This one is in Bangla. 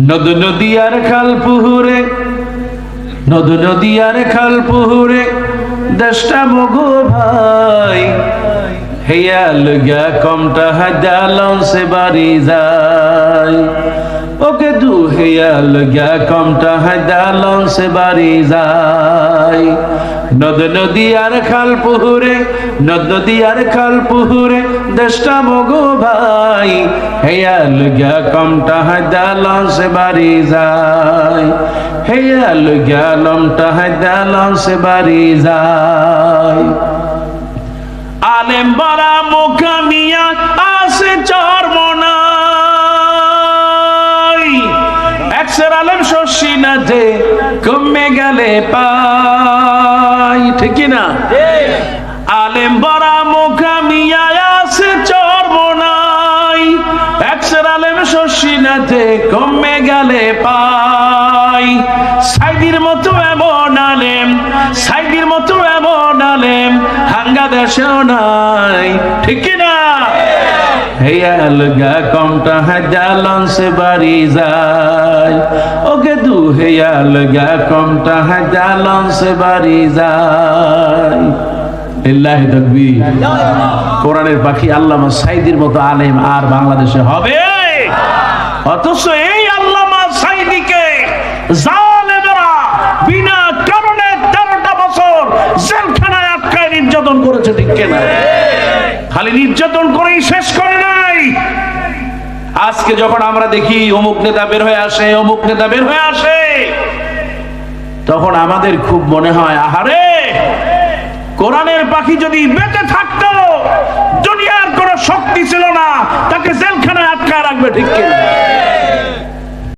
নদ নদী আর খাল পুহুরে, নদ নদী আর খাল পুহুরে দেশটা মগো ভাই, হেয়া লগা কমটা হাজা লঞ্চে বাড়ি যায়। ওকে দু হেয়া লগা কমটা হাজা লঞ্চে বাড়ি যায়। নদ নদী আর খাল পুহুরে, নদ নদী আর খাল পুহুরে দেশটা মগো ভাই, হেয়া লগা কমটা হাজা লঞ্চে বাড়ি যায়। হেয়া লগা লমটা হাজা লঞ্চে বাড়ি যায়। আলেম বড়া মুখামিয়া আছে চরমনাই, একশের আলেম শশী না যে কমে গেলে পাই, ঠিক না? আলেম বড়া মুখামিয়া আছে চরমনাই, একশের আলেম শশী না যে কমে গেলে পাই। সাইদির মতো এমন আলেম, সাইদির মতো এমন আলেম হাঙ্গা দেশেও নাই, ঠিক না? হেয়া লগা কমটা হাজা লঞ্চে বাড়ি যায়। ওকে দু হেয়া লগা কমটা হাজা লঞ্চে বাড়ি যায়। লিল্লাহি তাকবীর। কোরআনের পাখি আল্লামা সাইদির মতো আলেম আর বাংলাদেশে হবে? অথচ এই আল্লামা সাইদিকে জালেমেরা বিনা কারণে 13টা বছর জেলখানায় আটকায় নির্যাতন করেছে, ঠিক না? খালি নির্যাতন করেই শেষ করে নাই। আজকে যখন আমরা দেখি অমুক নেতা বের হয়ে আসে, অমুক নেতা বের হয়ে আসে, তখন আমাদের খুব মনে হয়, আহারে কোরআনের পাখি যদি বেঁচে থাকতো, দুনিয়ার কোনো শক্তি ছিল না তাকে জেলখানায় আটকায় রাখবে, ঠিক কিনা?